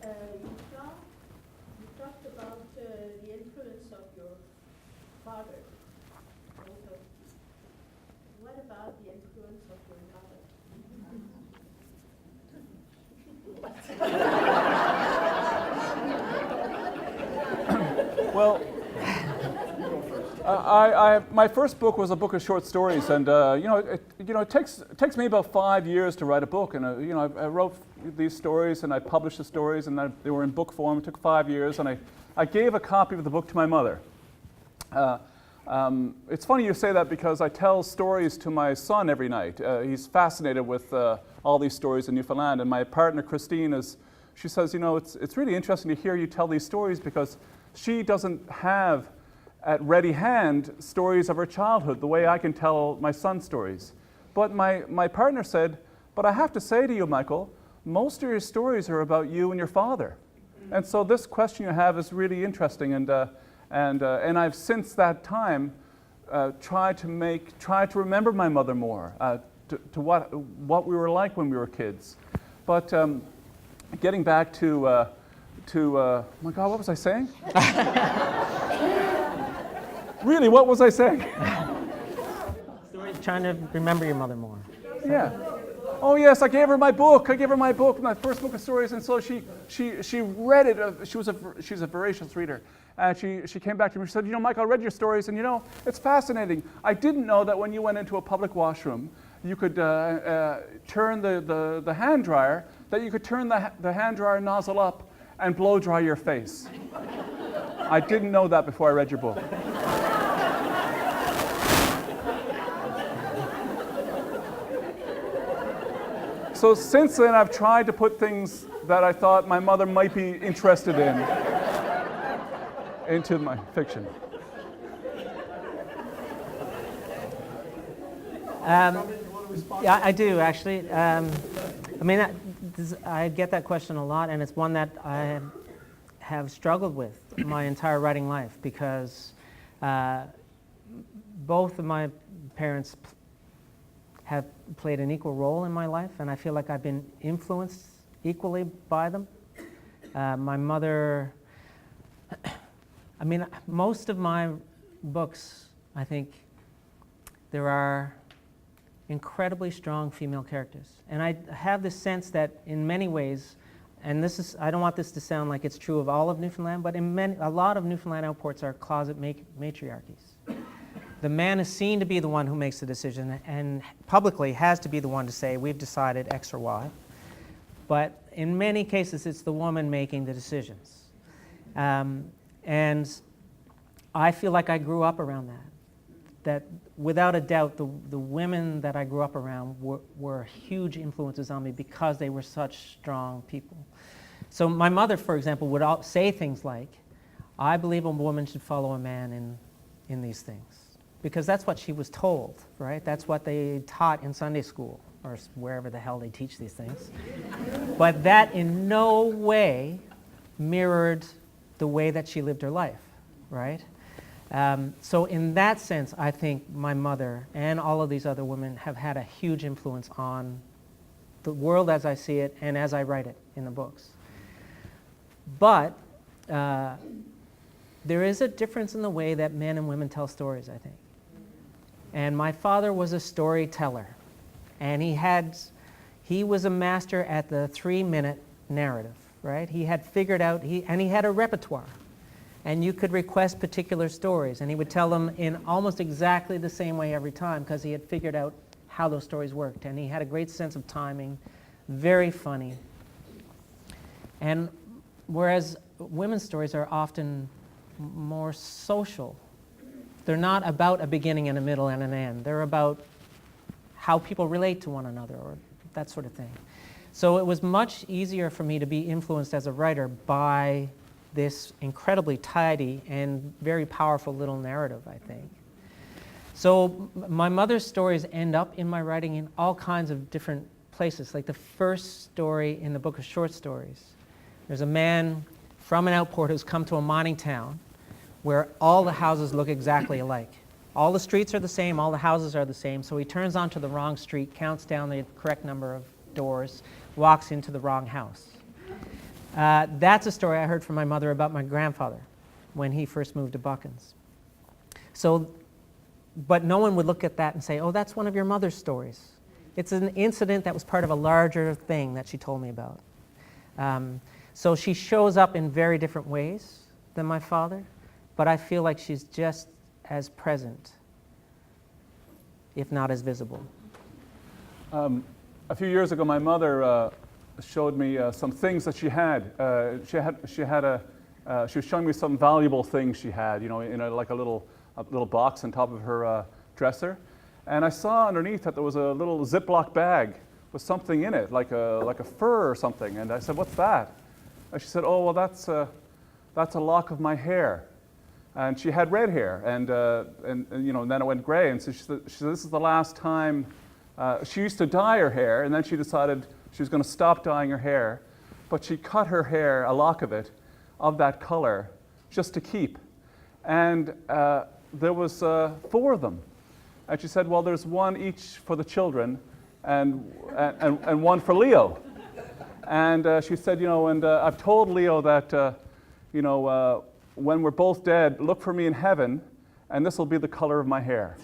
You talked about the influence of your father. Also, what about the influence of your mother? Well, my first book was a book of short stories, and it takes me about 5 years to write a book, and I wrote these stories and I published the stories, and they were in book form. It took 5 years, and I gave a copy of the book to my mother. It's funny you say that because I tell stories to my son every night. He's fascinated with all these stories in Newfoundland, and my partner Christine she says, it's really interesting to hear you tell these stories because she doesn't have at ready hand stories of her childhood the way I can tell my son stories. But my partner said, but I have to say to you, Michael, most of your stories are about you and your father. And so this question you have is really interesting, and I've since that time tried to remember my mother more, to what we were like when we were kids. But getting back to oh my God, what was I saying? Really, what was I saying? Stories, trying to remember your mother more. Yeah. Oh yes, I gave her my book. My first book of stories, and so she read it. She's a voracious reader, and she came back to me. She said, Michael, I read your stories, and it's fascinating. I didn't know that when you went into a public washroom, you could turn the hand dryer. That you could turn the hand dryer nozzle up and blow dry your face. I didn't know that before I read your book. So since then, I've tried to put things that I thought my mother might be interested in into my fiction. Yeah, I do actually. I get that question a lot, and it's one that I have struggled with my entire writing life because both of my parents have played an equal role in my life, and I feel like I've been influenced equally by them. My mother, most of my books, I think there are incredibly strong female characters. And I have this sense that in many ways, and I don't want this to sound like it's true of all of Newfoundland, but a lot of Newfoundland outports are closet matriarchies. The man is seen to be the one who makes the decision and publicly has to be the one to say, we've decided X or Y. But in many cases, it's the woman making the decisions. And I feel like I grew up around that. That without a doubt, the women that I grew up around were huge influences on me because they were such strong people. So my mother, for example, would say things like, I believe a woman should follow a man in these things. Because that's what she was told, right? That's what they taught in Sunday school, or wherever the hell they teach these things. But that in no way mirrored the way that she lived her life, right? So in that sense, I think my mother and all of these other women have had a huge influence on the world as I see it and as I write it in the books. But there is a difference in the way that men and women tell stories, I think. And my father was a storyteller, and he was a master at the 3-minute narrative, right? He had figured out, and he had a repertoire. And you could request particular stories, and he would tell them in almost exactly the same way every time because he had figured out how those stories worked. And he had a great sense of timing, very funny. And whereas women's stories are often more social, they're not about a beginning and a middle and an end. They're about how people relate to one another or that sort of thing. So it was much easier for me to be influenced as a writer by this incredibly tidy and very powerful little narrative, I think. So my mother's stories end up in my writing in all kinds of different places. Like the first story in the book of short stories, there's a man from an outport who's come to a mining town where all the houses look exactly alike. All the streets are the same, all the houses are the same, so he turns onto the wrong street, counts down the correct number of doors, walks into the wrong house. That's a story I heard from my mother about my grandfather when he first moved to Buckins. So, but no one would look at that and say, oh, that's one of your mother's stories. It's an incident that was part of a larger thing that she told me about. So she shows up in very different ways than my father, but I feel like she's just as present, if not as visible. A few years ago, my mother showed me some things that she had. She was showing me some valuable things she had, in like a little box on top of her dresser. And I saw underneath that there was a little Ziploc bag with something in it, like a fur or something. And I said, "What's that?" And she said, "Oh, well, that's a lock of my hair." And she had red hair, and then it went gray. And so she said, "This is the last time." She used to dye her hair, and then she decided she was going to stop dyeing her hair, but she cut her hair, a lock of it, of that color, just to keep. And there was 4 of them. And she said, "Well, there's one each for the children, and one for Leo." And she said, I've told Leo that, when we're both dead, look for me in heaven, and this will be the color of my hair.